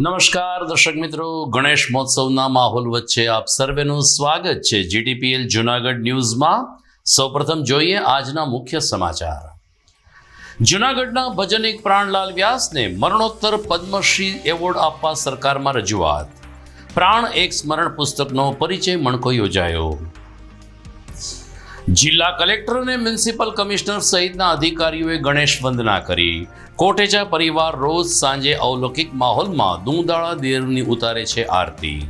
નમસ્કાર દર્શક મિત્રો, ગણેશ મહોત્સવના માહોલ વચ્ચે આપ સર્વેનું સ્વાગત છે જીટીપીએલ જૂનાગઢ ન્યૂઝમાં। સૌપ્રથમ જોઈએ આજના મુખ્ય સમાચાર। જૂનાગઢના ભજનિક પ્રાણલાલ વ્યાસને મરણોત્તર પદ્મશ્રી એવોર્ડ આપવા સરકારમાં રજૂઆત। પ્રાણ એક સ્મરણ પુસ્તકનો પરિચય મણકો યોજાયો। જિલ્લા કલેક્ટર અને મ્યુનિસિપલ કમિશનર સહિતના અધિકારીઓએ ગણેશ વંદના કરી। કોટેચા પરિવાર રોજ સાંજે અવલૌકિક માહોલમાં દૂંદાળા દેવની ઉતારે છે આરતી।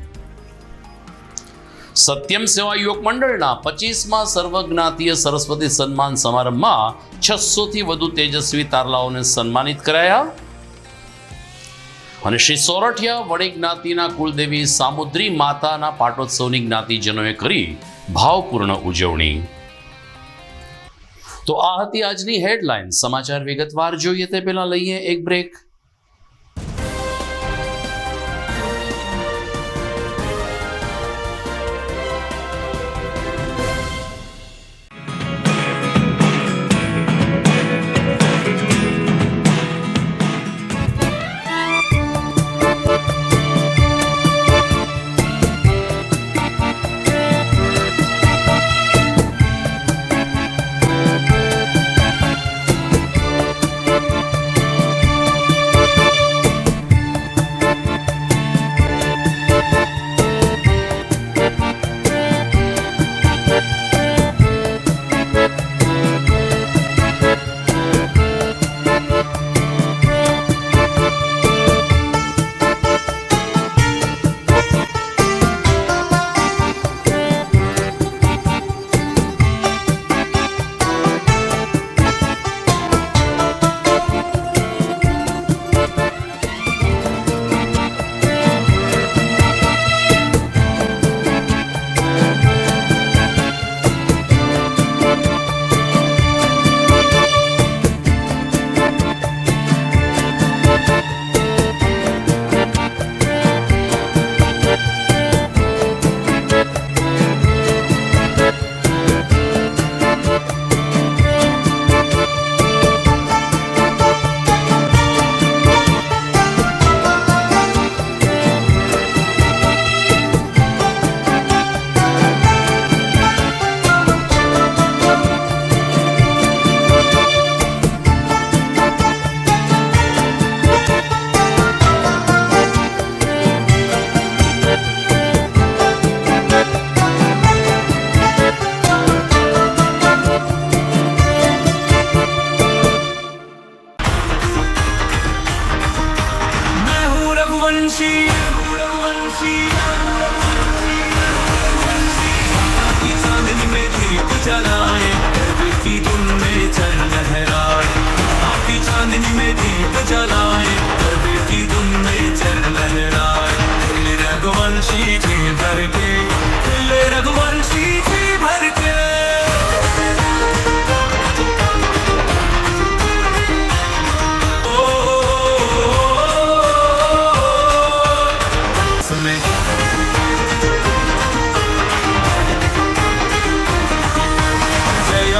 સત્યમ સેવા યુવક મંડળના 25મા સર્વજ્ઞાતીય સરસ્વતી સન્માન સમારંભમાં 600થી વધુ તેજસ્વી તારલાઓને સન્માનિત કરાયા। અને શ્રી સોરઠિયા વણી જ્ઞાતિના કુળદેવી સામુદ્રી માતાના પાટોત્સવની જ્ઞાતિજનોએ કરી ભાવપૂર્ણ ઉજવણી। તો આ હતી આજની હેડલાઇન। સમાચાર વિગતવાર જોઈએ તે પહેલા લઈએ એક બ્રેક।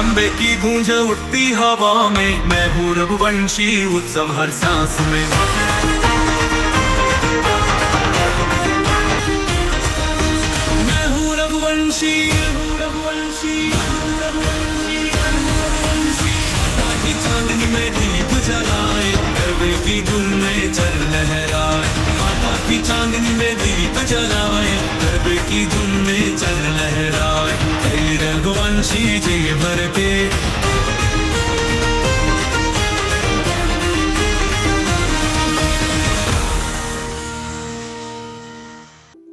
अम्बे की गूंज उठती हवा में, मैं हूँ रघुवंशी उत्सव हर सांस में। मैं हूँ रघुवंशी, ताकि चांदनी में दीप जलाए, गरबे की धुन में चल लहराए। माता की चांदनी में दीप जलाए, गरबे की धुन में चल लहराए। रघुवंशी जी भर के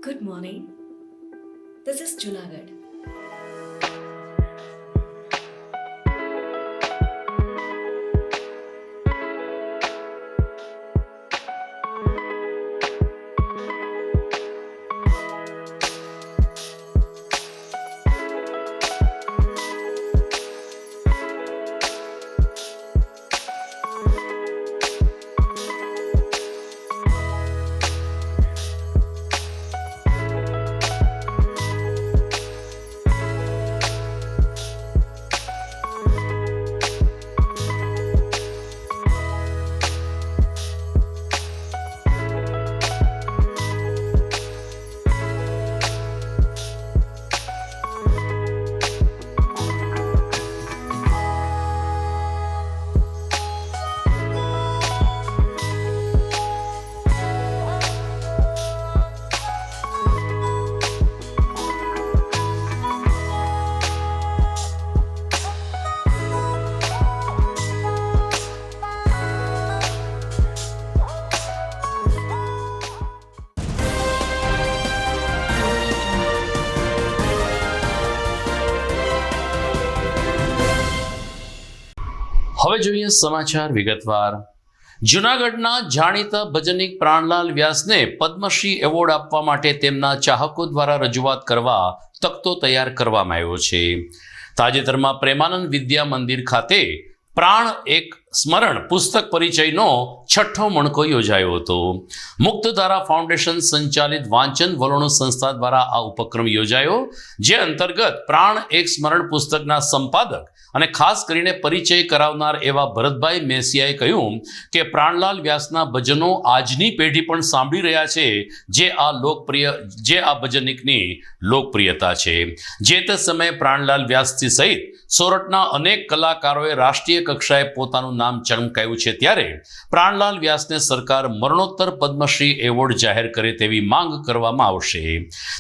Good morning. This is Junagadh. હવે જોઈએ સમાચાર વિગતવાર. જૂનાગઢના જાણીતા ભજનિક પ્રાણલાલ વ્યાસને પદ્મશ્રી એવોર્ડ આપવા માટે તેમના ચાહકો દ્વારા રજૂઆત કરવા તખ્તો તૈયાર કરવામાં આવ્યો છે. તાજેતરમાં પ્રેમાનંદ વિદ્યા મંદિર ખાતે પ્રાણ એક સ્મરણ પુસ્તક પરિચયનો 6ઠ્ઠો મણકો યોજાયો હતો. મુક્તધારા ફાઉન્ડેશન સંચાલિત વાંચન વલોણો સંસ્થા દ્વારા આ ઉપક્રમ યોજાયો, જે અંતર્ગત પ્રાણ એક સ્મરણ પુસ્તકના સંપાદક અને ખાસ કરીને પરિચય કરાવનાર એવા ભરતભાઈ મેસિયાએ કહ્યું કે પ્રાણલાલ વ્યાસના ભજનો આજની પેઢી પણ સાંભળી રહ્યા છે, જે આ ભજનિકની લોકપ્રિયતા છે. જે તે સમયે પ્રાણલાલ વ્યાસજી સહિત સોરઠના અનેક કલાકારોએ રાષ્ટ્રીય કક્ષાએ પોતાનું નામ ચમકાવ્યું છે, ત્યારે પ્રાણલાલ વ્યાસને સરકાર મરણોત્તર પદ્મશ્રી એવોર્ડ જાહેર કરે તેવી માંગ કરવામાં આવશે.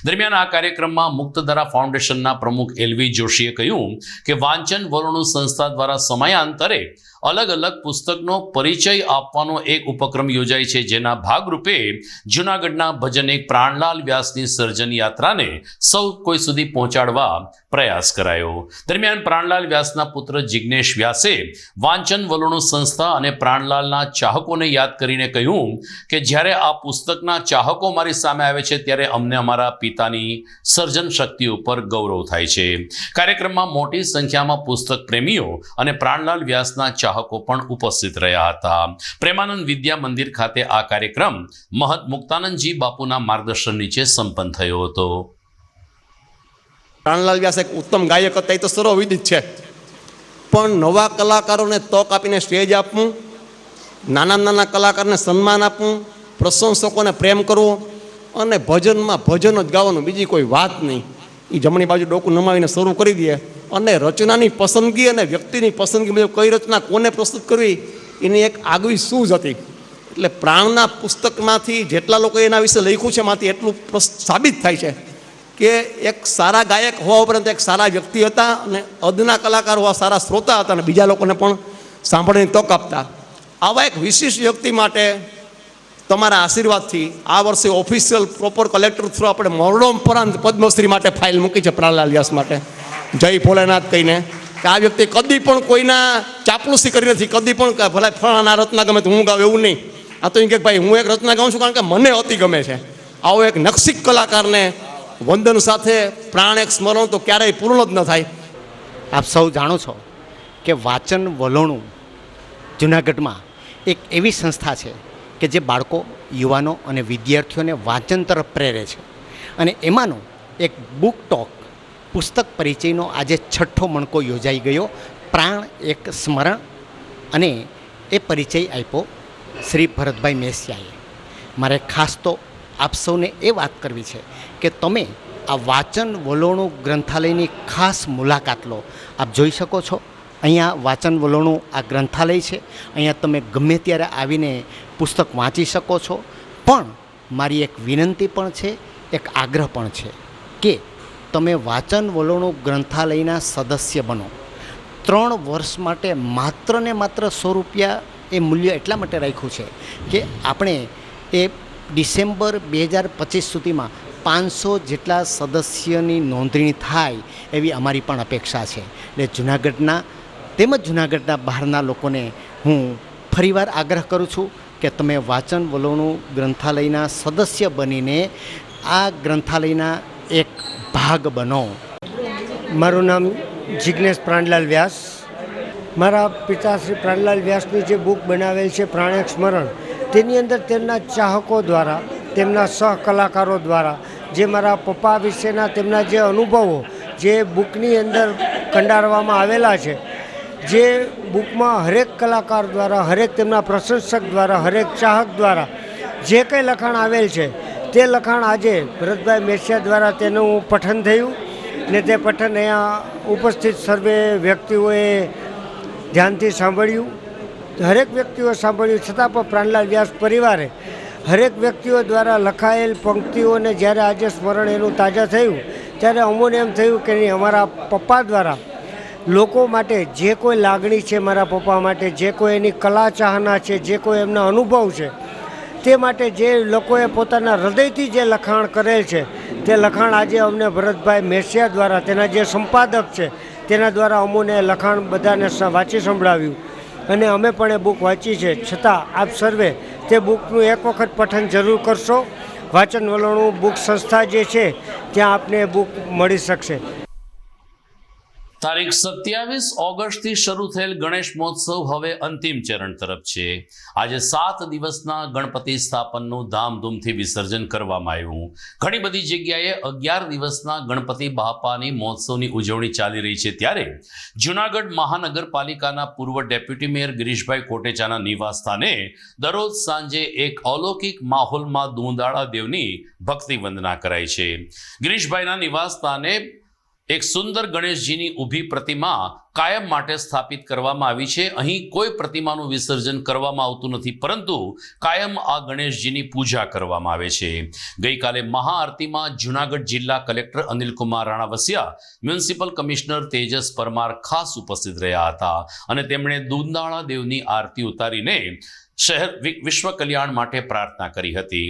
દરમિયાન આ કાર્યક્રમમાં મુક્તધારા ફાઉન્ડેશનના પ્રમુખ એલવી જોશીએ કહ્યું કે વાંચન વલોણો સંસ્થા દ્વારા સમયાંતરે અલગ અલગ પુસ્તકનો પરિચય આપવાનો એક ઉપક્રમ યોજાય છે, જેના ભાગરૂપે જૂનાગઢના ભજનિક પ્રાણલાલ વ્યાસની સર્જન યાત્રાને સૌ કોઈ સુધી પહોંચાડવા પ્રયાસ કરાયો. દરમિયાન પ્રાણલાલ વ્યાસના પુત્ર જિગ્નેશ વ્યાસે વાંચન વલોણો સંસ્થા અને પ્રાણલાલના ચાહકોને યાદ કરીને કહ્યું કે જ્યારે આ પુસ્તકના ચાહકો મારી સામે આવે છે, ત્યારે અમને અમારા પિતાની સર્જન શક્તિ ઉપર ગૌરવ થાય છે. કાર્યક્રમમાં મોટી સંખ્યામાં પુસ્તક પ્રેમીઓ અને પ્રાણલાલ વ્યાસના ચાહકો પણ ઉપસ્થિત રહ્યા હતા. પ્રેમાનંદ વિદ્યા મંદિર ખાતે આ કાર્યક્રમ મહંત મુક્તાનંદજી બાપુના માર્ગદર્શન નીચે સંપન્ન થયો હતો. પ્રાણલાલ વ્યાસ એક ઉત્તમ ગાયક હતા, એ તો સર્વવિદિત છે, પણ નવા કલાકારોને તક આપીને સ્ટેજ આપવું, નાના કલાકારને સન્માન આપવું, પ્રશંસકોને પ્રેમ કરવો અને ભજનમાં ભજન જ ગાવાનું, બીજી કોઈ વાત નહીં. એ જમણી બાજુ ડોકું નમાવીને શરૂ કરી દે અને રચનાની પસંદગી અને વ્યક્તિની પસંદગી મુજબ કઈ રચના કોને પ્રસ્તુત કરવી એની એક આગવી સૂઝ હતી. એટલે પ્રાણના પુસ્તકમાંથી જેટલા લોકોએ એના વિશે લખ્યું છે એમાંથી એટલું સાબિત થાય છે કે એક સારા ગાયક હોવા ઉપરાંત એક સારા વ્યક્તિ હતા અને અદના કલાકાર હોવા સારા શ્રોતા હતા અને બીજા લોકોને પણ સાંભળવાની તક આપતા. આવા એક વિશિષ્ટ વ્યક્તિ માટે તમારા આશીર્વાદથી આ વર્ષે ઓફિશિયલ પ્રોપર કલેક્ટર થ્રુ આપણે મરણોપરાંત પદ્મશ્રી માટે ફાઇલ મૂકી છે પ્રાણલાલ વ્યાસ માટે. જય ભોલેનાથ કહીને કે આ વ્યક્તિ કદી પણ કોઈના ચાપલુસી કરી નથી, કદી પણ ભલે ફલાણા રચના ગમે તો હું ગાઉં એવું નહીં. આ તો એમ કે ભાઈ હું એક રચના ગાઉં છું કારણ કે મને અતિ ગમે છે. આવો એક નક્ષિક કલાકારને વંદન સાથે પ્રાણ એક સ્મરણ તો ક્યારેય પૂર્ણ જ ન થાય. આપ સૌ જાણો છો કે વાંચન વલોણું જૂનાગઢમાં એક એવી સંસ્થા છે કે જે બાળકો, યુવાનો અને વિદ્યાર્થીઓને વાંચન તરફ પ્રેરે છે. અને એમાંનો એક બુક ટોક પુસ્તક પરિચયનો આજે 6ઠ્ઠો મણકો યોજાઈ ગયો. પ્રાણ એક સ્મરણ અને એ પરિચય આપ્યો શ્રી ભરતભાઈ મેસિયાએ. મારે ખાસ તો આપ સૌને એ વાત કરવી છે કે તમે આ વાંચન વલોણું ગ્રંથાલયની ખાસ મુલાકાત લો. આપ જોઈ શકો છો અહીંયા વાંચન વલોણું આ ગ્રંથાલય છે. અહીંયા તમે ગમે ત્યારે આવીને પુસ્તક વાંચી શકો છો. પણ મારી એક વિનંતી પણ છે, એક આગ્રહ પણ છે કે તમે વાંચન વલોણું ગ્રંથાલયના સદસ્ય બનો. 3 વર્ષ માટે માત્ર ને માત્ર 100 રૂપિયા એ મૂલ્ય એટલા માટે રાખ્યું છે કે આપણે એ ડિસેમ્બર 2025 સુધીમાં 500 જેટલા સદસ્યની નોંધણી થાય એવી અમારી પણ અપેક્ષા છે. એટલે જૂનાગઢના તેમજ જૂનાગઢના બહારના લોકોને હું ફરીવાર આગ્રહ કરું છું કે તમે વાંચન વલોણું ગ્રંથાલયના સદસ્ય બનીને આ ગ્રંથાલયના એક ભાગ બનો. મારું નામ જિગ્નેશ પ્રાણલાલ વ્યાસ. મારા પિતા શ્રી પ્રાણલાલ વ્યાસની જે બુક બનાવેલ છે પ્રાણ એક સ્મરણ, તેની અંદર તેમના ચાહકો દ્વારા, તેમના સહકલાકારો દ્વારા જે મારા પપ્પા વિશેના તેમના જે અનુભવો જે બુકની અંદર કંડારવામાં આવેલા છે, જે બુકમાં હરેક કલાકાર દ્વારા, હરેક તેમના પ્રશંસક દ્વારા, હરેક ચાહક દ્વારા જે કંઈ લખાણ આવેલ છે તે લખાણ આજે ભરતભાઈ મેસિયા દ્વારા તેનું પઠન થયું ને તે પઠન અહીંયા ઉપસ્થિત સર્વે વ્યક્તિઓએ ધ્યાનથી સાંભળ્યું. હરેક વ્યક્તિઓ સાંભળ્યું છતાં પણ પ્રાણલાલ વ્યાસ પરિવારે હરેક વ્યક્તિઓ દ્વારા લખાયેલ પંક્તિઓને જ્યારે આજે સ્મરણ એનું તાજા થયું ત્યારે અમોને એમ થયું કે નહીં, અમારા પપ્પા દ્વારા લોકો માટે જે કોઈ લાગણી છે, મારા પપ્પા માટે જે કોઈ એની કલા ચાહના છે, જે કોઈ એમના અનુભવ છે, તે માટે જે લોકોએ પોતાના હૃદયથી જે લખાણ કરેલ છે તે લખાણ આજે અમને ભરતભાઈ મેસિયા દ્વારા, તેના જે સંપાદક છે તેના દ્વારા અમોને લખાણ બધાને વાંચી સંભળાવ્યું. અને અમે પણ એ બુક વાંચી છે. છતાં આપ સર્વે તે બુકનું એક વખત પઠન જરૂર કરશો. વાંચન વલણું બુક સંસ્થા જે છે ત્યાં આપને એ બુક મળી શકશે. તારીખ 27 ઓગસ્ટથી શરૂ થયેલ ગણેશ મહોત્સવ હવે અંતિમ ચરણ તરફ છે. આજે 7 દિવસના ગણપતિ સ્થાપનનું ધામધૂમથી વિસર્જન કરવામાં આવ્યું. ઘણી બધી જગ્યાએ 11 દિવસના ગણપતિ બાપાની મહોત્સવની ઉજવણી ચાલી રહી છે. ત્યારે જૂનાગઢ મહાનગરપાલિકાના પૂર્વ ડેપ્યુટી મેયર ગિરીશભાઈ કોટેચાના નિવાસસ્થાને દરરોજ સાંજે એક અલૌકિક માહોલમાં દુંદાળા દેવની ભક્તિ વંદના કરાય છે. ગિરીશભાઈના નિવાસસ્થાને એક સુંદર ગણેશજીની ઊભી પ્રતિમા કાયમ માટે સ્થાપિત કરવામાં આવી છે. અહીં કોઈ પ્રતિમાનું વિસર્જન કરવામાં આવતું નથી, પરંતુ કાયમ આ ગણેશજીની પૂજા કરવામાં આવે છે. ગઈકાલે મહાઆરતીમાં જૂનાગઢ જિલ્લા collector Anilkumar Ranavasiya, municipal commissioner Tejas Parmar ખાસ ઉપસ્થિત રહ્યા હતા અને તેમણે દુંદાળા દેવની આરતી ઉતારીને શહેર વિશ્વ કલ્યાણ માટે પ્રાર્થના કરી હતી.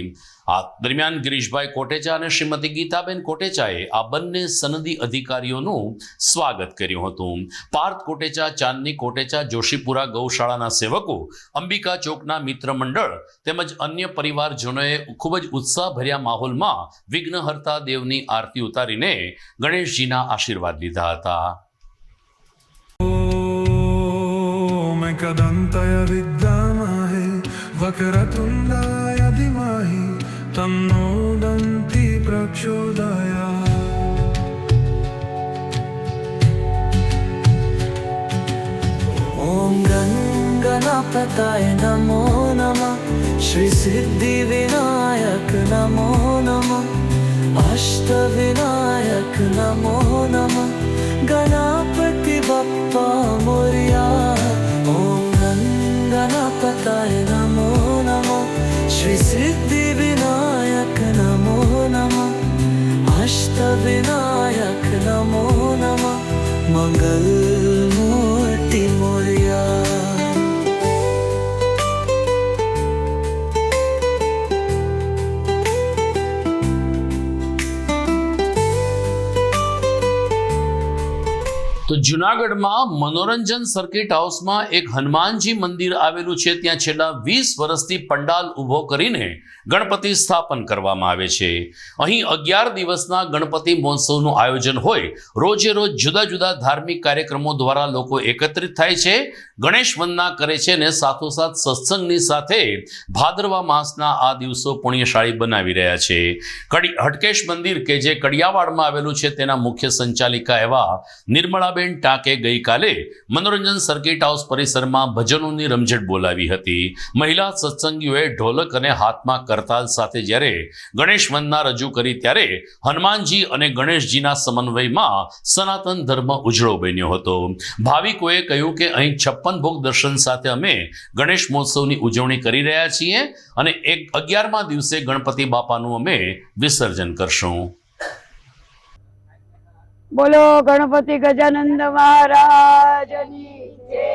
આ દરમિયાન ગિરીશભાઈ કોટેચા અને શ્રીમતી ગીતાબેન કોટેચાએ આ બંને સનદી અધિકારીઓનું સ્વાગત કર્યું હતું. પાર્થ કોટેચા, ચાંદની કોટેચા, જોશીપુરા ગૌશાળાના સેવકો, અંબિકા ચોકના મિત્ર મંડળ તેમજ અન્ય પરિવારજનોએ ખૂબ જ ઉત્સાહભર્યા માહોલમાં વિઘ્નહર્તા દેવની આરતી ઉતારીને ગણેશજીના આશીર્વાદ લીધા હતા. कदंतय विद्यामहे वक्रतुंडाय धीमहि तन्नो दन्ति प्रचोदयात्. ओम गणपतये नमो नमः. श्री सिद्धि विनायक नमो नमः. अष्ट विनायक नमो नमः. गणपति बप्पा मोरया. ओम गणपतये नमो नमः. श्री सिद्धि विनायक नमो नमः. अष्ट विनायक नमो नमः. मंगल मूर्ति मोरया. તો જૂનાગઢમાં મનોરંજન સર્કિટ હાઉસમાં એક હનુમાનજી મંદિર આવેલું છે. ત્યાં છેલ્લા 20 વર્ષથી પંડાલ ઊભો કરીને ગણપતિ સ્થાપન કરવામાં આવે છે. અહીં 11 દિવસના ગણપતિ મહોત્સવનું આયોજન હોય. રોજે રોજ જુદા જુદા ધાર્મિક કાર્યક્રમો દ્વારા લોકો એકત્રિત થાય છે, ગણેશ વંદના કરે છે અને સાથોસાથ સત્સંગની સાથે ભાદરવા માસના આ દિવસો પુણ્યશાળી બનાવી રહ્યા છે. હટકેશ મંદિર કે જે કડિયાવાડમાં આવેલું છે તેના મુખ્ય સંચાલિકા એવા નિર્મળાબેન ટાકે ગઈકાલે મનોરંજન સર્કિટ હાઉસ પરિસરમાં ભજનોની રમઝટ બોલાવી હતી. મહિલા સત્સંગીઓએ ઢોલક અને હાથમાં કરતાલ સાથે જ્યારે ગણેશ વંદના રજૂ કરી ત્યારે હનુમાનજી અને ગણેશજીના સમન્વયમાં સનાતન ધર્મ ઉજળો બન્યો હતો. ભાવિકોએ કહ્યું કે અહીં 56 ભોગ દર્શન સાથે અમે ગણેશ મહોત્સવની ઉજવણી કરી રહ્યા છીએ અને 11મા દિવસે ગણપતિ બાપાનું અમે વિસર્જન કરશું. બોલો ગણપતિ ગજાનંદ મહારાજની જય.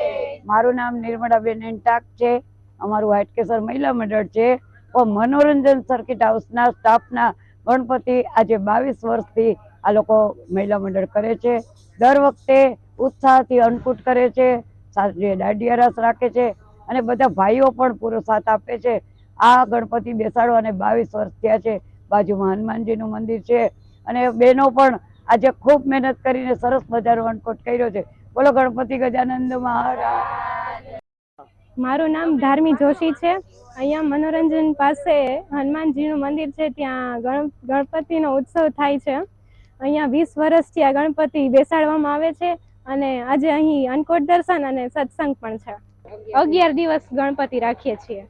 મારું નામ નિર્મળાબેન ટાક છે. અમારું હાટકેસર મહિલા મંડળ છે. મનોરંજન સર્કિટ હાઉસના સ્ટાફના ગણપતિ આજે 22 વર્ષથી આ લોકો મહિલા મંડળ કરે છે. દર વખતે ઉત્સાહથી અન્નકૂટ કરે છે, સાથે દાંડિયા રાસ રાખે છે અને બધા ભાઈઓ પણ પૂરો સાથ આપે છે. આ ગણપતિ બેસાડવાને 22 વર્ષ થયા છે. બાજુમાં હનુમાનજીનું મંદિર છે અને બહેનો પણ આજે ખૂબ મહેનત કરીને સરસ મજાનો અન્નકૂટ કર્યો છે. બોલો ગણપતિ ગજાનંદ મહારાજ. મારું નામ ધાર્મી જોશી છે. અહીંયા મનોરંજન પાસે હનુમાનજીનું મંદિર છે, ત્યાં ગણપતિનો ઉત્સવ થાય છે. અહીંયા 20 વર્ષથી આ ગણપતિ બેસાડવામાં આવે છે અને આજે અહીં અન્નકૂટ દર્શન અને સત્સંગ પણ છે. 11 દિવસ ગણપતિ રાખીએ છીએ.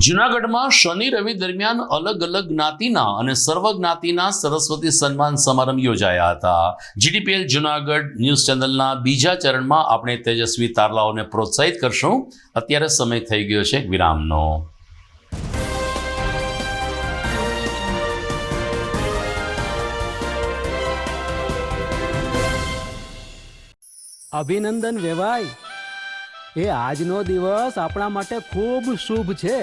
જૂનાગઢમાં શનિ રવિ દરમિયાન અલગ અલગ જ્ઞાતિના અને સર્વ જ્ઞાતિના સરસ્વતી સન્માન સમારંભ યોજાયા હતા. જીડીપીએલ જૂનાગઢ ન્યૂઝ ચેનલના બીજા ચરણમાં આપણે તેજસ્વી તારલાઓને પ્રોત્સાહિત કરશું. અત્યારે સમય થઈ ગયો છે વિરામનો. અભિનંદન વેવાઈ. એ આજનો દિવસ આપણા માટે ખૂબ શુભ છે,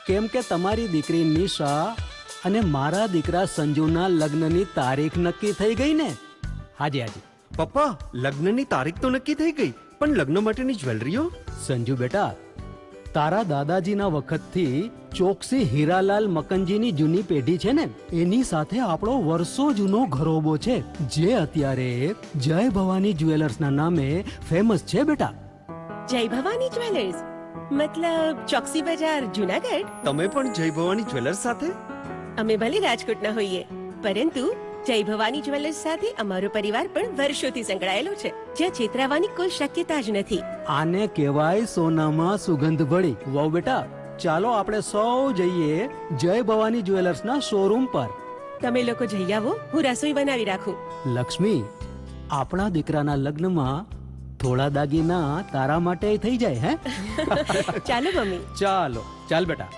કેમ કે તમારી દીકરી નિશા અને મારા દીકરા સંજુના લગ્નની તારીખ નક્કી થઈ ગઈ ને. હાજી હાજી પપ્પા, લગ્નની તારીખ તો નક્કી થઈ ગઈ, પણ લગ્ન માટેની જ્વેલરીઓ? સંજુ બેટા, તારા દાદાજીના વખતથી ચોકસી હીરાલાલ મકનજીની જૂની પેઢી છે ને, એની સાથે આપણો વર્ષો જૂનો ઘરોબો છે, જે અત્યારે જય ભવાની જ્વેલર્સના નામે ફેમસ છે બેટા. જય ભવાની જ્વેલર્સ મતલબ ચોકસી બજાર જુનાગઢ? તમે પણ જય ભવાની જ્વેલર્સ સાથે? અમે ભલે રાજકોટના હોઈએ, પરંતુ જય ભવાની જ્વેલર્સ સાથે અમારો પરિવાર પણ વર્ષોથી સંકળાયેલો છે, જ્યાં છેતરાવાની કોઈ શક્યતા જ નથી. આને કહેવાય સોનામાં સુગંધ ભળી. વાવ બેટા, ચાલો આપણે સૌ જઈએ જય ભવાની જ્વેલર્સના શોરૂમ પર. તમે લોકો જઈ આવો, હું રસોઈ બનાવી રાખું. લક્ષ્મી, આપણા દીકરાના લગ્નમાં થોડા દાગીના તારા માટે થઈ જાય હે? ચાલો મમ્મી. ચાલો, ચાલ બેટા.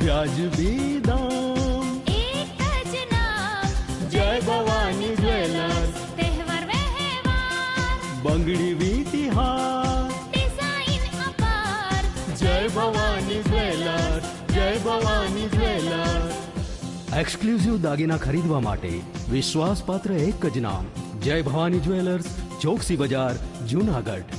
વ્યાજબી દામ, એક જ નામ, જય ભવાની જ્વેલર્સ. તહેવાર વ્યવહાર, બંગડી વીતિહાર, ડિઝાઇન અપાર, જય ભવાની જ્વેલર્સ, જય ભવાની જ્વેલર્સ. એક્સક્લુઝિવ દાગીના ખરીદવા માટે વિશ્વાસપાત્ર એક જ નામ, જય ભવાની જ્વેલર્સ, ચોકસી બજાર, જુનાગઢ.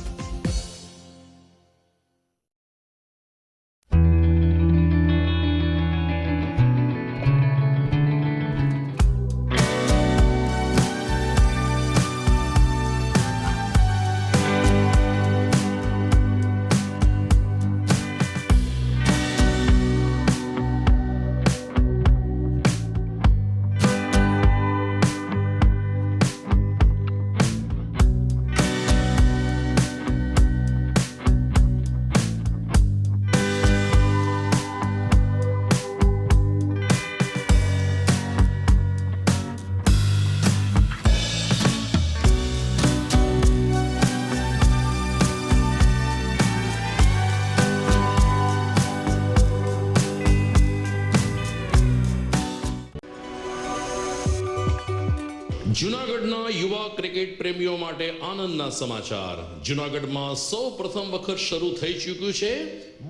જૂનાગઢના યુવા ક્રિકેટ પ્રેમીઓ માટે આનંદના સમાચાર. જૂનાગઢમાં સૌ પ્રથમ વખત શરૂ થઈ ચૂક્યું છે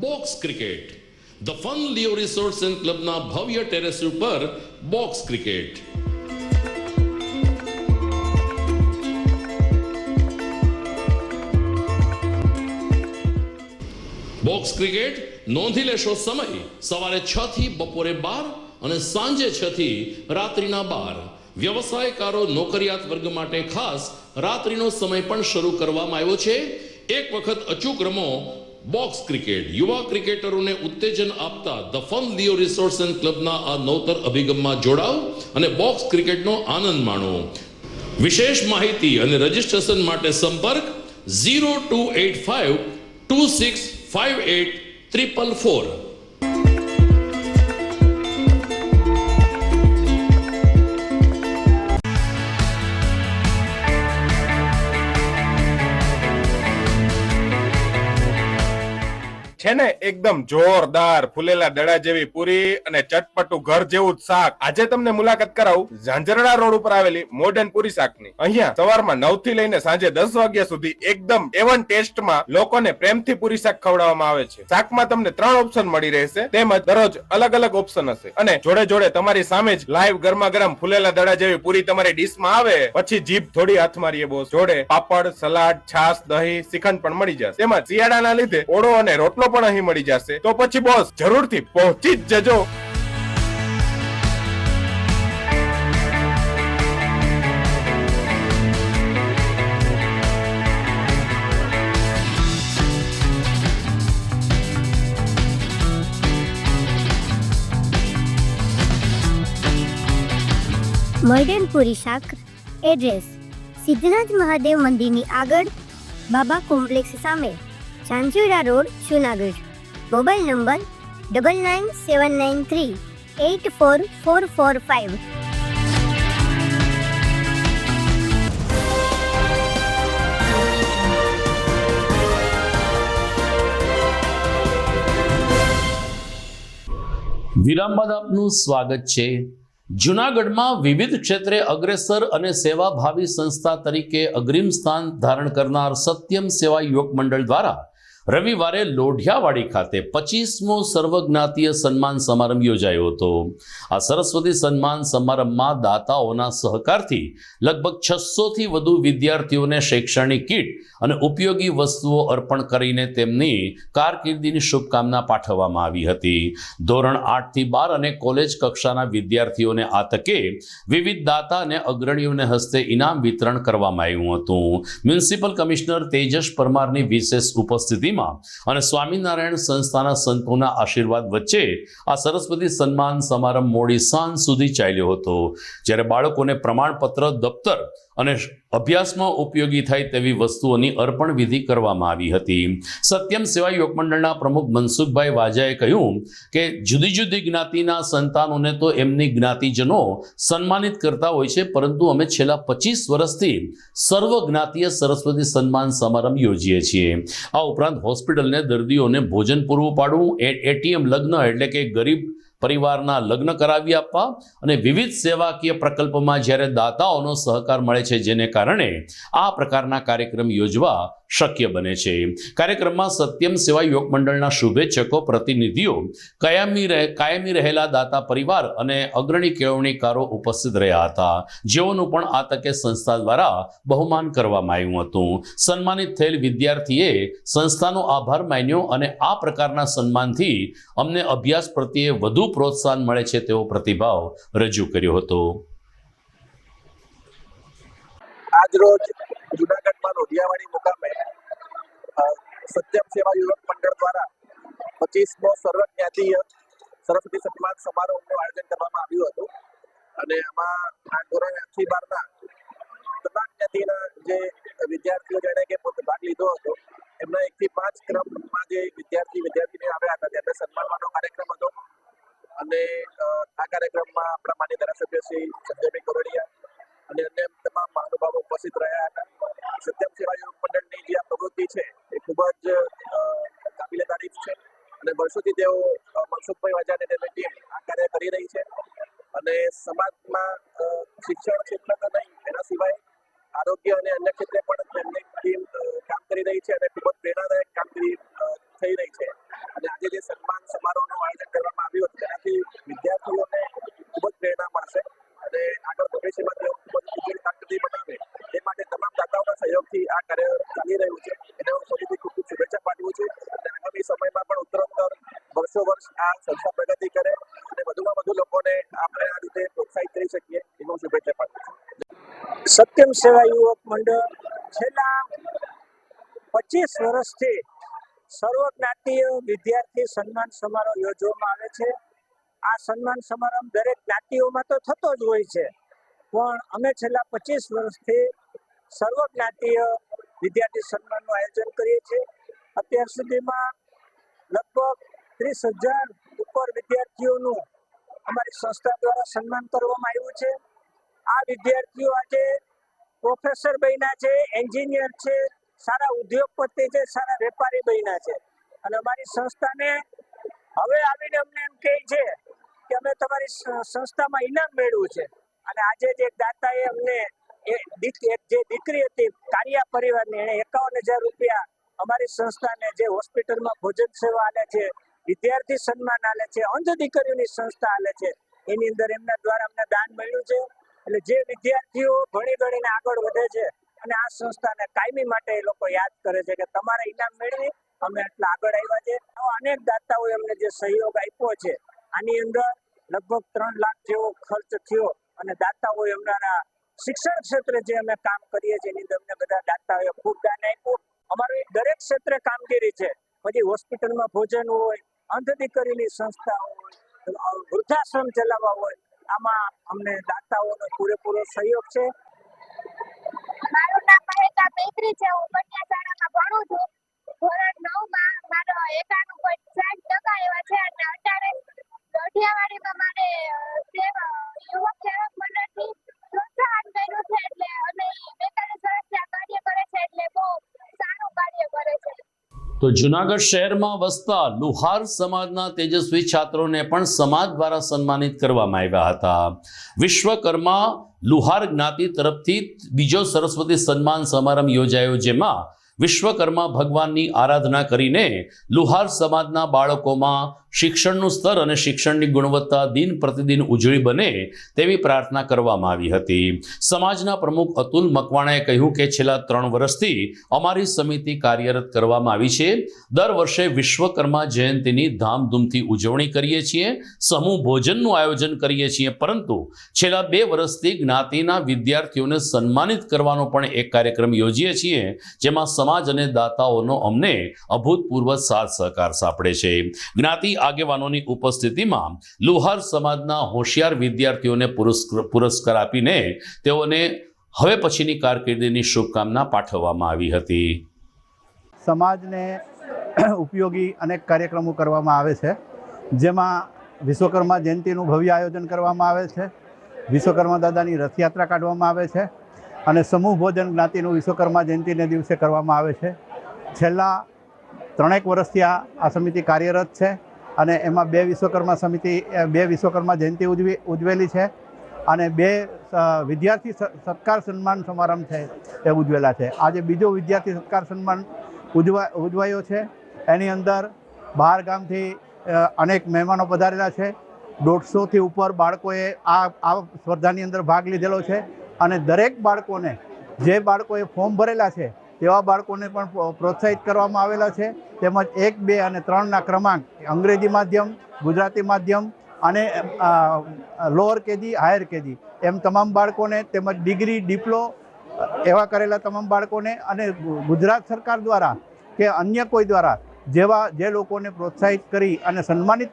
box cricket. The fun Leo resorts and ક્લબના ભવ્ય ટેરેસ ઉપર બોક્સ ક્રિકેટ. બોક્સ ક્રિકેટ નોંધી લેશો સમય સવારે 6 થી બપોરે 12 અને સાંજે 6 થી રાત્રિના 12. વ્યવસાયકારો નોકરિયાત વર્ગ માટે ખાસ રાત્રિનો સમય પણ શરૂ કરવામાં આવ્યો છે. એક વખત અચૂક રમો બોક્સ ક્રિકેટ. યુવા ક્રિકેટરોને ઉત્તેજન આપતા the fun Leo resorts and ક્લબના આ નવતર અભિગમમાં જોડાઓ અને બોક્સ ક્રિકેટનો આનંદ માણો. વિશેષ માહિતી અને રજીસ્ટ્રેશન માટે સંપર્ક 0285 2658 444. છે ને એકદમ જોરદાર ફૂલેલા દડા જેવી પૂરી અને ચટપટું ઘર જેવું જ શાક. આજે તમને મુલાકાત કરાવું ઝાંઝરડા રોડ ઉપર આવેલી મોડર્ન પૂરી શાકની. અહીંયા સવારમાં 9 થી લઈને સાંજે 10 વાગ્યા સુધી એકદમ એવન ટેસ્ટમાં લોકોને પ્રેમથી પૂરી શાક ખવડાવવામાં આવે છે. શાકમાં તમને 3 ઓપ્શન મળી રહેશે, તેમજ દરરોજ અલગ અલગ ઓપ્શન હશે, અને જોડે જોડે તમારી સામે જ લાઈવ ગરમા ગરમ ફૂલેલા દડા જેવી પૂરી તમારી ડીશમાં આવે પછી જીભ થોડી હાથ મારીએ બોસ. જોડે પાપડ, સલાડ, છાશ, દહીં, શ્રીખંડ પણ મળી જશે. તેમજ શિયાળાના લીધે ઓળો અને રોટલો પણ અહીં મળી જશે. તો પછી બોસ જરૂરથી પહોંચી જ જજો. મોડર્ન પૂરી શાક. એડ્રેસ સિદ્ધનાથ મહાદેવ મંદિરની આગળ, બાબા કોમ્પ્લેક્સ સામે, Zanzarda road, Junagadh. Mobile number 9979384445. વિરામ બાદ આપનું સ્વાગત છે. જૂનાગઢમાં વિવિધ ક્ષેત્રે અગ્રેસર અને સેવાભાવી સંસ્થા તરીકે અગ્રીમ સ્થાન ધારણ કરનાર સત્યમ સેવા યુવક મંડળ દ્વારા રવિવારે લોઢિયાવાડી ખાતે 25મો સર્વજ્ઞાતીય સન્માન સમારંભ યોજાયો હતો. આ સરસ્વતી સન્માન સમારંભમાં દાતાઓના સહકારથી લગભગ 600થી વધુ વિદ્યાર્થીઓને શૈક્ષણિક કીટ અને ઉપયોગી વસ્તુઓ અર્પણ કરીને તેમની કારકિર્દીની શુભકામના પાઠવવામાં આવી હતી. ધોરણ 8 થી 12 અને કોલેજ કક્ષાના વિદ્યાર્થીઓને આ તકે વિવિધ દાતા અને અગ્રણીઓને હસ્તે ઇનામ વિતરણ કરવામાં આવ્યું હતું. મ્યુનિસિપલ કમિશનર તેજસ પરમારની વિશેષ ઉપસ્થિતિમાં અને સ્વામિનારાયણ સંસ્થાના સંતોના આશીર્વાદ વચ્ચે આ સરસ્વતી સન્માન સમારંભ મોડી સાંજ સુધી ચાલ્યો હતો, જ્યારે બાળકોને પ્રમાણપત્ર, દફતર અને અભ્યાસમાં ઉપયોગી થાય તેવી વસ્તુઓની અર્પણ વિધિ કરવામાં આવી હતી. સત્યમ સેવા યોગ મંડળના પ્રમુખ મનસુખભાઈ વાજાએ કહ્યું કે જુદી જુદી જ્ઞાતિના સંતાનોને તો એમની જ્ઞાતિજનો સન્માનિત કરતા હોય છે, પરંતુ અમે છેલ્લા 25 વર્ષથી સર્વ જ્ઞાતીય સરસ્વતી સન્માન સમારંભ યોજીએ છીએ. આ ઉપરાંત હોસ્પિટલને દર્દીઓને ભોજન પૂરું પાડવું, એટીએમ લગ્ન એટલે કે ગરીબ પરિવારના લગ્ન કરાવી આપવા અને વિવિધ સેવાકીય પ્રકલ્પમાં જ્યારે દાતાઓનો સહકાર મળે છે, જેને કારણે આ પ્રકારના કાર્યક્રમ યોજવા શક્ય બને છે. કાર્યક્રમમાં સત્યમ સેવા યોગ મંડળના શુભેચ્છકો, પ્રતિનિધિઓ, કાયમી રહેલા દાતા પરિવાર અને અગ્રણી કેળવણીકારો ઉપસ્થિત રહ્યા હતા, જેઓનું પણ આ તકે સંસ્થા દ્વારા બહુમાન કરવામાં આવ્યું હતું. સન્માનિત થયેલ વિદ્યાર્થીએ સંસ્થાનો આભાર માન્યો અને આ પ્રકારના સન્માનથી અમને અભ્યાસ પ્રત્યે વધુ પ્રોત્સાહન મળે છે તેવો પ્રતિભાવ રજૂ કર્યો હતો. આજ રોજ જૂનાગઢમાં લોઢિયાવાડી મુકામે સત્યમ સેવા યુવક મંડળ દ્વારા 25મો સર્વજ્ઞાતીય સરસ્વતી સન્માન સમારોહનું આયોજન કરવામાં આવ્યું હતું અને આમાં આ ધોરણ 8 થી 12ના તમામ જ્ઞાતિના જે વિદ્યાર્થીઓ જેણે કે ભાગ લીધો હતો એમના 1 થી 5 ક્રમમાં જે વિદ્યાર્થીને આવ્યા હતા તેમને સન્માનવાનો કાર્યક્રમ હતો અને આ કાર્યક્રમમાં આપણા માન્ય ધારાસભ્ય શ્રી સંજયભાઈ કરોડિયા અને અન્ય તમામ મહાનુભાવો ઉપસ્થિત રહ્યા હતા. સત્યમ સેવા યોગ મંડળની જે આ પ્રવૃત્તિ છે એ ખૂબ જ કાબિલે તારીફ છે અને વર્ષોથી તેઓ મનસુખભાઈ વાજાને તેમની ટીમ આ કાર્ય કરી રહી છે અને સમાજમાં શિક્ષણ ક્ષેત્ર તો નહીં, એના સિવાય આરોગ્ય અને અન્ય ક્ષેત્રે પણ તેમની ટીમ કામ કરી રહી છે અને ખૂબ જ પ્રેરણાદાયક કામગીરી થઈ રહી છે. અને આજે જે સન્માન સમારોહનું આયોજન કરવામાં આવ્યું હતું તેનાથી વિદ્યાર્થીઓને ખૂબ જ પ્રેરણા મળશે અને આગળ ભવિષ્યમાં તેઓ ખૂબ જ ઉજ્જવળ કામગીરી બનાવે તે માટે તમામ દાતાઓના સહયોગથી આ કાર્ય ચાલી રહ્યું છે. એને હું ફરીથી ખૂબ ખૂબ શુભેચ્છા પાઠવું છું અને આગામી સમયમાં પણ ઉત્તરોત્તર વર્ષો આ સંસ્થા પ્રગતિ કરે અને વધુમાં વધુ લોકોને આપણે આ રીતે પ્રોત્સાહિત કરી શકીએ એની હું શુભેચ્છા પાઠવું છું. સત્યમ સેવા યુવક મંડળ છેલ્લા 25 વર્ષથી સર્વજ્ઞાતીય વિદ્યાર્થી સન્માન સમારોહ યોજવામાં આવે છે. આ સન્માન સમારંભ દરેક જ્ઞાતિઓમાં તો થતો જ હોય છે, પણ અમે છેલ્લા 25 વર્ષથી સર્વજ્ઞાતીય વિદ્યાર્થી સન્માનનું આયોજન કરીએ છીએ. અત્યાર સુધીમાં લગભગ 30,000 ઉપર વિદ્યાર્થીઓનું અમારી સંસ્થા દ્વારા સન્માન કરવામાં આવ્યું છે. આ વિદ્યાર્થીઓ આજે પ્રોફેસર બન્યા છે, એન્જિનિયર છે, સારા ઉદ્યોગપતિ છે, સારા વેપારી બન્યા છે અને અમારી સંસ્થાને હવે આવીને અમને એમ કહે છે કે અમે તમારી સંસ્થામાં ઇનામ મેળવ્યું છે. અને આજે જે દાતાએ અમને જે દીકરી હતી કારિયા પરિવારની, એણે 51,000 રૂપિયા અમારી સંસ્થાને, જે હોસ્પિટલમાં ભોજન સેવા આલે છે, વિદ્યાર્થી સન્માન આલે છે, અંધ દીકરીઓની સંસ્થા આલે છે, એની અંદર એમના દ્વારા અમને દાન મળ્યું છે. એટલે જે વિદ્યાર્થીઓ ભણી ગણીને આગળ વધે છે અને આ સંસ્થાને કાયમી માટે એ લોકો યાદ કરે છે કે તમારે ઇનામ મેળવી અમે એટલા આગળ આવ્યા છે. અનેક દાતાઓએ અમને જે સહયોગ આપ્યો છે, આની અંદર લગભગ 3 લાખ જેવો ખર્ચ થયો અને દાતાઓએ અમારા શિક્ષણ ક્ષેત્રે જે અમે કામ કરીએ છીએ એની અંદર અમને બધા દાતાઓએ ખૂબ દાન આપ્યું. અમારું દરેક ક્ષેત્રે કામગીરી છે, પછી હોસ્પિટલમાં ભોજન હોય, અંધ દીકરીની સંસ્થા હોય, વૃદ્ધાશ્રમ ચલાવવા હોય, આમાં અમને દાતાઓનો પૂરેપૂરો સહયોગ છે. મારું નામ મહેતા મૈત્રી છે. હું કન્યા શાળામાં ભણું છું. ધોરણ 9માં મારો 91.60% એવા છે અને અત્યારે લોઢિયાવાડીમાં મારે યુવક સેવક મંડળથી પ્રોત્સાહન કર્યું છે એટલે અને 42 વર્ષથી આ કાર્ય કરે છે એટલે બહુ સારું કાર્ય કરે છે. તો જૂનાગઢ શહેરમાં વસતા લુહાર સમાજના તેજસ્વી છાત્રોને પણ સમાજ દ્વારા સન્માનિત કરવામાં આવ્યા હતા. વિશ્વકર્મા લુહાર જ્ઞાતિ તરફથી બીજો સરસ્વતી સન્માન સમારંભ યોજાયો, જેમાં વિશ્વકર્મા ભગવાનની આરાધના કરીને લુહાર સમાજના બાળકોમાં શિક્ષણનું સ્તર અને શિક્ષણની ગુણવત્તા દિન પ્રતિદિન ઉજળી બને તેવી પ્રાર્થના કરવામાં આવી હતી. સમાજના પ્રમુખ અતુલ મકવાણાએ કહ્યું કે છેલ્લા 3 વર્ષથી અમારી સમિતિ કાર્યરત કરવામાં આવી છે. દર વર્ષે વિશ્વકર્મા જયંતિની ધામધૂમથી ઉજવણી કરીએ છીએ, સમૂહ ભોજનનું આયોજન કરીએ છીએ, પરંતુ છેલ્લા 2 વર્ષથી જ્ઞાતિના વિદ્યાર્થીઓને સન્માનિત કરવાનો પણ એક કાર્યક્રમ યોજીએ છીએ, જેમાં સમાજ અને દાતાઓનો અમને અભૂતપૂર્વ સાથ સહકાર સાંપડે છે. જ્ઞાતિ આગેવાનોની ઉપસ્થિતિમાં લુહાર સમાજના હોશિયાર વિદ્યાર્થીઓને પુરસ્કાર આપીને તેઓને હવે પછીની કારકિર્દીની શુભકામના પાઠવવામાં આવી હતી. સમાજને ઉપયોગી અનેક કાર્યક્રમો કરવામાં આવે છે, જેમાં વિશ્વકર્મા જયંતિનું ભવ્ય આયોજન કરવામાં આવે છે, વિશ્વકર્મા દાદાની રથયાત્રા કાઢવામાં આવે છે અને સમૂહ ભોજન જ્ઞાતિનું વિશ્વકર્મા જયંતિને દિવસે કરવામાં આવે છે. છેલ્લા 3 વર્ષથી આ સમિતિ કાર્યરત છે અને એમાં 2 વિશ્વકર્મા જયંતિ ઉજવેલી છે અને 2 વિદ્યાર્થી સત્કાર સન્માન સમારંભ છે એ ઉજવેલા છે. આજે બીજો વિદ્યાર્થી સત્કાર સન્માન ઉજવાયો છે. એની અંદર બહાર ગામથી અનેક મહેમાનો પધારેલા છે. 150થી ઉપર બાળકોએ આ સ્પર્ધાની અંદર ભાગ લીધેલો છે અને દરેક બાળકોને, જે બાળકોએ ફોર્મ ભરેલા છે તેવા બાળકોને પણ પ્રોત્સાહિત કરવામાં આવેલા છે. તેમજ 1, 2 અને 3ના ક્રમાંક અંગ્રેજી માધ્યમ, ગુજરાતી માધ્યમ અને લોઅર કેજી, હાયર કેજી એમ તમામ બાળકોને, તેમજ ડિગ્રી, ડિપ્લો એવા કરેલા તમામ બાળકોને અને ગુજરાત સરકાર દ્વારા કે અન્ય કોઈ દ્વારા જે લોકોને પ્રોત્સાહિત કરી અને સન્માનિત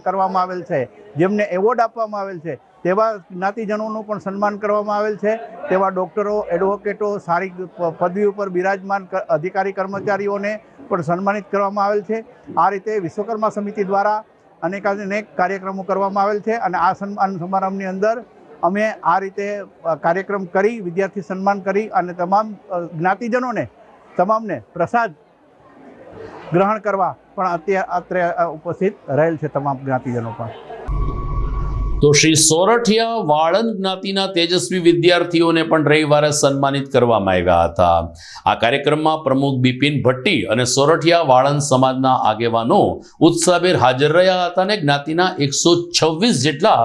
કરવામાં આવેલ છે, જેમને એવોર્ડ આપવામાં આવેલ છે, તેવા જ્ઞાતિજનોનું પણ સન્માન કરવામાં આવેલ છે. તેવા ડૉક્ટરો, એડવોકેટો, સારી પદવી ઉપર બિરાજમાન અધિકારી કર્મચારીઓને પણ સન્માનિત કરવામાં આવેલ છે. આ રીતે વિશ્વકર્મા સમિતિ દ્વારા અનેક કાર્યક્રમો કરવામાં આવેલ છે અને આ સન્માન સમારંભની અંદર અમે આ રીતે કાર્યક્રમ કરી, વિદ્યાર્થી સન્માન કરી અને તમામ જ્ઞાતિજનોને તમામને પ્રસાદ ગ્રહણ કરવા પણ અત્યારે ઉપસ્થિત રહેલ છે તમામ જ્ઞાતિજનો પણ. તો શ્રી સોરઠિયા વાળંદ જ્ઞાતિના તેજસ્વી વિદ્યાર્થીઓને પણ રવિવારે સન્માનિત કરવામાં આવ્યા હતા. આ કાર્યક્રમમાં પ્રમુખ બિપિન ભટ્ટી અને સોરઠિયા વાળંદ સમાજના આગેવાનો ઉત્સાહભેર હાજર રહ્યા હતા અને જ્ઞાતિના 126 જેટલા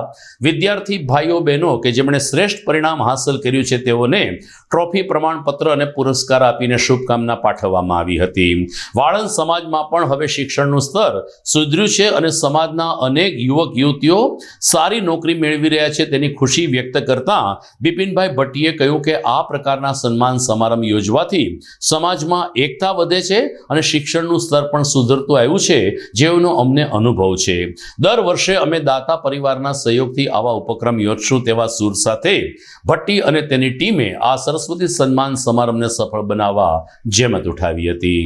વિદ્યાર્થી ભાઈઓ બહેનો કે જેમણે શ્રેષ્ઠ પરિણામ હાંસલ કર્યું છે તેઓને ટ્રોફી, પ્રમાણપત્ર અને પુરસ્કાર આપીને શુભકામના પાઠવવામાં આવી હતી. વાળંદ સમાજમાં પણ હવે શિક્ષણનું સ્તર સુધર્યું છે અને સમાજના અનેક યુવક યુવતીઓ સારી નોકરી મેળવી રહ્યા છે તેની ખુશી વ્યક્ત કરતા બિપિનભાઈ ભટ્ટીએ કહ્યું કે આ પ્રકારના સન્માન સમારંભ યોજવાથી સમાજમાં એકતા વધે છે અને શિક્ષણનું સ્તર પણ સુધરતું આવ્યું છે, જેનો અમને અનુભવ છે. દર વર્ષે અમે દાતા પરિવારના સહયોગથી આવા ઉપક્રમ યોજશું તેવા સૂર સાથે ભટ્ટી અને તેની ટીમે આ સરસ્વતી સન્માન સમારંભને સફળ બનાવવા જહેમત ઉઠાવી હતી.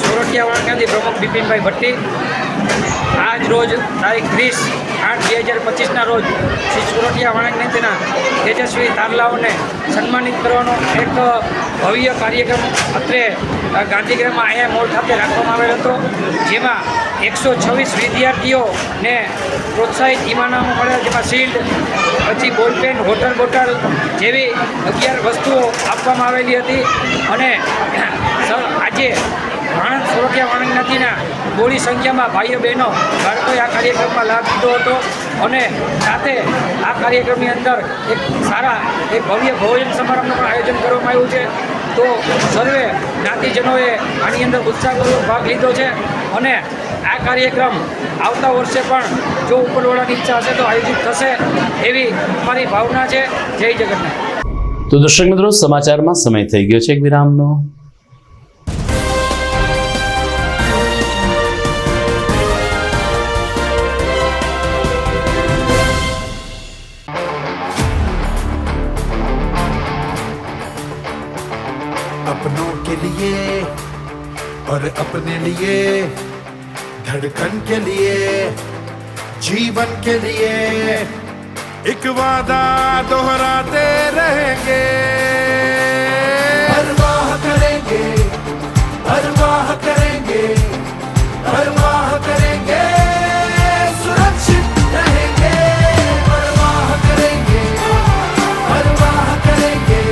સોરઠિયા વાળંદ પ્રમુખ બિપિનભાઈ ભટ્ટી આજ રોજ તારીખ 30/8/2025ના રોજ શ્રી સોરઠિયા વાળંદ જ્ઞાતિના તેજસ્વી તારલાઓને સન્માનિત કરવાનો એક ભવ્ય કાર્યક્રમ અત્રે ગાંધીગ્રામમાં અહીંયા મોલ ખાતે રાખવામાં આવેલ હતો, જેમાં 126 વિદ્યાર્થીઓને પ્રોત્સાહિત ઇનામો મળ્યા, જેમાં શિલ્ડ, પછી બોલપેન, વોટર બોટલ જેવી 11 વસ્તુઓ આપવામાં આવેલી હતી. અને આજે વાણંદ સોરઠિયા વાણંદ જ્ઞાતિના બોડી સંખ્યામાં ભાઈઓ બહેનો બાળકોએ આ કાર્યક્રમમાં લાભ લીધો હતો અને સાથે આ કાર્યક્રમની અંદર એક ભવ્ય ભોજન સમારંભનું પણ આયોજન કરવામાં આવ્યું છે. તો સર્વે જ્ઞાતિજનોએ આની અંદર ઉત્સાહપૂર્વક ભાગ લીધો છે અને આ કાર્યક્રમ આવતા વર્ષે પણ જો ઉપરવાળાની ઈચ્છા હશે તો આયોજિત થશે એવી અમારી ભાવના છે. જય જગન્નાથ. તો દર્શક મિત્રો, સમાચારમાં સમય થઈ ગયો છે એક વિરામનો. अपनों के लिए और अपने लिए, धड़कन के लिए, जीवन के लिए एक वादा दोहराते रहेंगे, परवाह करेंगे, परवाह करेंगे, परवाह करेंगे, सुरक्षित रहेंगे, परवाह करेंगे, परवाह करेंगे,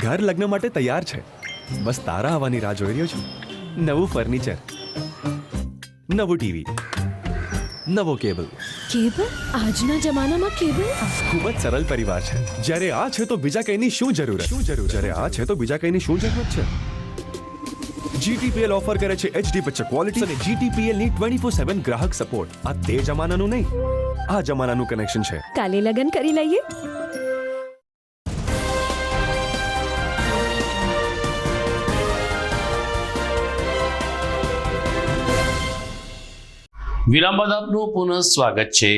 ઘર લગ્ન માટે તૈયાર છે. બસ તારા આવવાની રાહ જોઈ રહ્યો છું. નવું ફર્નિચર, નવું ટીવી, નવો કેબલ. કેબલ? આજના જમાનામાં કેબલ? ખૂબ જ સરળ પરિવાર છે. જ્યારે આ છે તો બીજા કઈની શું જરૂરત? જ્યારે આ છે તો બીજા કઈની શું જરૂરત છે? GTPL ઓફર કરે છે HD પિક્ચર ક્વોલિટી અને GTPL ની 24/7 ગ્રાહક સપોર્ટ. આ તે જમાનાનું નહીં, આ જમાનાનું કનેક્શન છે. કાલે લગન કરી લઈએ. વિરામ બાદ આપનું પુનઃ સ્વાગત છે.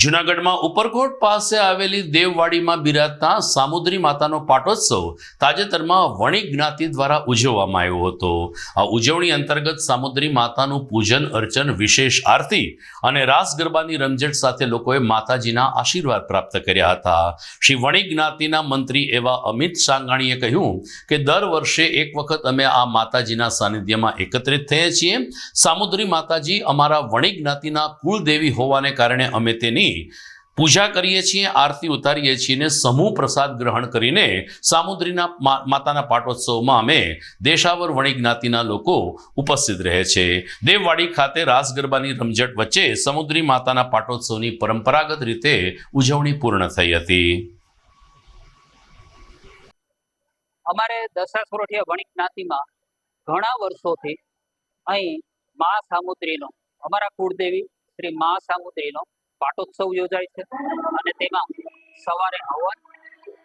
જૂનાગઢમાં ઉપરકોટ પાસે આવેલી દેવવાડીમાં બિરાજતા સામુદ્રી માતાનો પાટોત્સવ તાજેતરમાં વણિક જ્ઞાતિ દ્વારા ઉજવવામાં આવ્યો હતો. આ ઉજવણી અંતર્ગત સામુદ્રી માતાનું પૂજન અર્ચન, વિશેષ આરતી અને રાસ ગરબાની રમઝટ સાથે લોકોએ માતાજીના આશીર્વાદ પ્રાપ્ત કર્યા હતા. શ્રી વણિક જ્ઞાતિના મંત્રી એવા અમિત સાંગાણીએ કહ્યું કે દર વર્ષે એક વખત અમે આ માતાજીના સાનિધ્યમાં એકત્રિત થઈએ છીએ. સામુદ્રી માતાજી અમારા વણિક જ્ઞાતિના કુળદેવી હોવાને કારણે અમે તેની પૂજા કરીએ છીએ, આરતી ઉતારીએ છીએ અને સમૂહ પ્રસાદ ગ્રહણ કરીને સામુદ્રીના માતાના પાટોત્સવમાં અમે દેશાવર વણિક જ્ઞાતિના લોકો ઉપસ્થિત રહે છે. દેવવાડી ખાતે રાસ ગરબાની રમઝટ વચ્ચે સમુદ્રી માતાના પાટોત્સવની પરંપરાગત રીતે ઉજવણી પૂર્ણ થઈ હતી. અમારે દસરા સોરઠિયા વણિક જ્ઞાતિમાં ઘણા વર્ષોથી અહીં મા સામુદ્રીનો, અમારા કુળદેવી શ્રી મા સામુદ્રીનો પાટોત્સવ યોજાય છે અને તેમાં સવારે હવન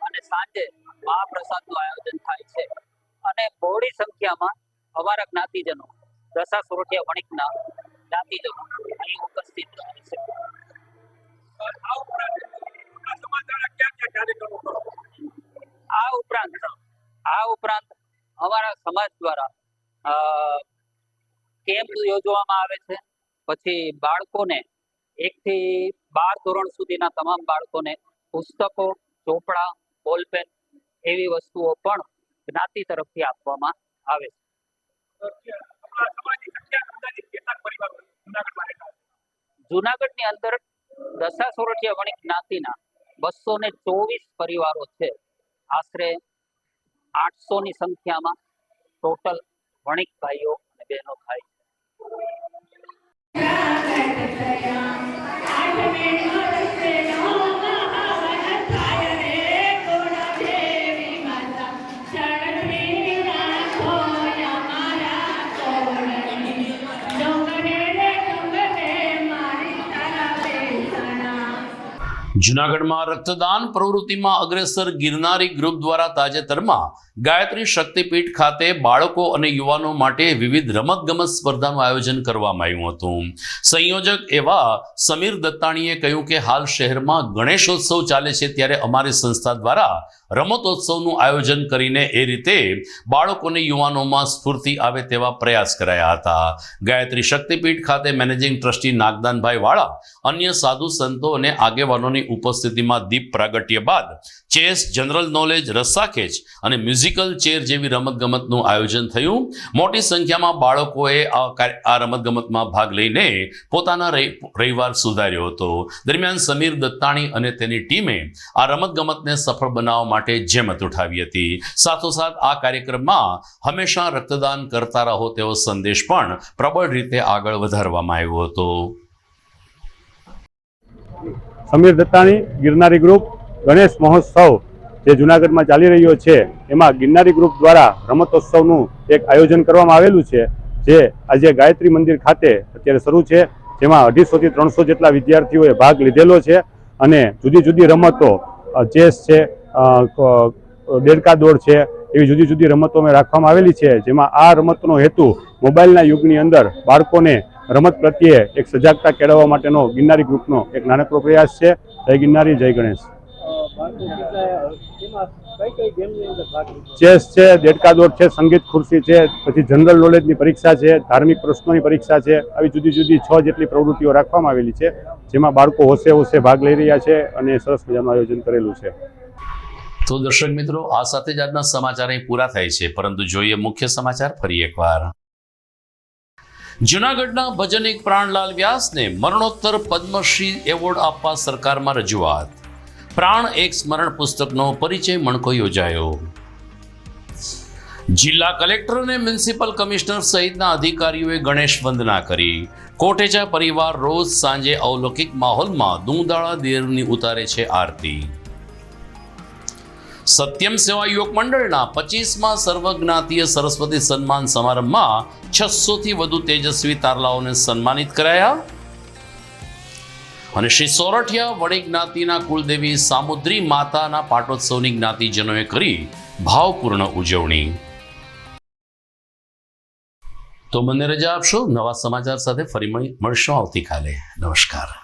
અને સાંજે મહાપ્રસાદનું આયોજન થાય છે અને બહોળી સંખ્યામાં અમારા જ્ઞાતિજનો, દસા સોરઠિયા વણિકના જ્ઞાતિજનો અહીં ઉપસ્થિત રહે છે. આ ઉપરાંત અમારા સમાજ દ્વારા કેમ્પ યોજવામાં આવે છે. પછી બાળકોને 1 થી 12 ધોરણ સુધીના તમામ બાળકોને પુસ્તકો, ચોપડા, બોલપેન એવી વસ્તુઓ પણ જ્ઞાતિ તરફથી આપવામાં આવે છે. જૂનાગઢની અંદર દસા સોરઠિયા વણિક જ્ઞાતિના 224 પરિવારો છે. આશરે 800 ની સંખ્યામાં ટોટલ વણિક ભાઈઓ અને બહેનો થાય છે. જૂનાગઢમાં રક્તદાન પ્રવૃત્તિમાં અગ્રેસર ગિરનારી ગ્રુપ દ્વારા તાજેતરમાં ગાયત્રી શક્તિપીઠ ખાતે બાળકો અને યુવાનો માટે વિવિધ રમતગમત સ્પર્ધાનું આયોજન કરવામાં આવ્યું હતું. સંયોજક એવા સમીર દત્તાણીએ કહ્યું કે હાલ શહેરમાં ગણેશોત્સવ ચાલે છે, ત્યારે અમારી સંસ્થા દ્વારા રમતોત્સવનું આયોજન કરીને એ રીતે બાળકોને યુવાનોમાં સ્ફૂર્તિ આવે તેવા પ્રયાસ કરાયા હતા. ગાયત્રી શક્તિપીઠ ખાતે મેનેજિંગ ટ્રસ્ટી નાગદાનભાઈ વાળા, અન્ય સાધુ સંતો અને આગેવાનોની ઉપસ્થિતિમાં દીપ પ્રાગટ્ય બાદ ચેસ, જનરલ નોલેજ, રસ્સાખેંચ અને મ્યુઝિકલ ચેર જેવી રમતગમતનું આયોજન થયું. મોટી સંખ્યામાં બાળકોએ આ રમતગમતમાં ભાગ લઈને પોતાના રવિવાર સુધાર્યો હતો. દરમિયાન સમીર દત્તાણી અને તેની ટીમે આ રમતગમતને સફળ બનાવવા માટે જહેમત ઉઠાવી હતી. સાથોસાથ આ કાર્યક્રમમાં હંમેશા રક્તદાન કરતા રહો તેવો સંદેશ પણ પ્રબળ રીતે આગળ વધારવામાં આવ્યો હતો. સમીર દત્તાણી, ગિરનારી ગ્રુપ. ગણેશ મહોત્સવ જે જૂનાગઢમાં ચાલી રહ્યો છે એમાં ગિરનારી ગ્રુપ દ્વારા રમતોત્સવનું એક આયોજન કરવામાં આવેલું છે, જે આજે ગાયત્રી મંદિર ખાતે અત્યારે શરૂ છે, જેમાં 250 થી 300 જેટલા વિદ્યાર્થીઓએ ભાગ લીધેલો છે અને જુદી જુદી રમતો, ચેસ છે, દેડકા દોડ છે, એવી જુદી જુદી રમતો અમે રાખવામાં આવેલી છે, જેમાં આ રમતનો હેતુ મોબાઈલના યુગની અંદર બાળકોને રમત પ્રત્યે એક સજાગતા કેળવવા માટેનો ગિરનારી ગ્રુપનો એક નાનકડો પ્રયાસ છે. જય ગિરનારી, જય ગણેશ. ચેસ છે, દેડકા દોડ છે, સંગીત ખુરશી છે, પછી જનરલ નોલેજની પરીક્ષા છે, ધાર્મિક પ્રશ્નોની પરીક્ષા છે, આવી જુદી જુદી 6 જેટલી પ્રવૃત્તિઓ રાખવામાં આવેલી છે, જેમાં બાળકો હોશે હોશે ભાગ લઈ રહ્યા છે અને સરસ મજાનું આયોજન કરેલું છે. તો દર્શક મિત્રો, આ સાથે જ આજના સમાચાર અહીં પૂરા થાય છે, પરંતુ જોઈએ મુખ્ય સમાચાર ફરી એકવાર. જૂનાગઢના ભજનિક પ્રાણલાલ વ્યાસને મરણોત્તર પદ્મશ્રી એવોર્ડ આપવા સરકારમાં રજૂઆત. પ્રાણ એક સ્મરણ પુસ્તકનો પરિચય મણકો યોજાયો. જિલ્લા કલેક્ટર અને મ્યુનિસિપલ કમિશનર સહિતના અધિકારીઓએ ગણેશ વંદના કરી. કોટેચા પરિવાર રોજ સાંજે અવલૌકિક માહોલમાં દૂધાળા દેવની ઉતારે છે આરતી. સત્યમ સેવા યુવક મંડળના 25મા સર્વજ્ઞાતીય સરસ્વતી સન્માન સમારંભમાં 600થી વધુ તેજસ્વી તારલાઓને સન્માનિત કરાયા. અને શ્રી સોરઠિયા વણી જ્ઞાતિના કુળદેવી સામુદ્રી માતાના પાટોત્સવની જ્ઞાતિજનોએ કરી ભાવપૂર્ણ ઉજવણી. તો મને રજા આપશો. નવા સમાચાર સાથે ફરી મળીશું આવતીકાલે. નમસ્કાર.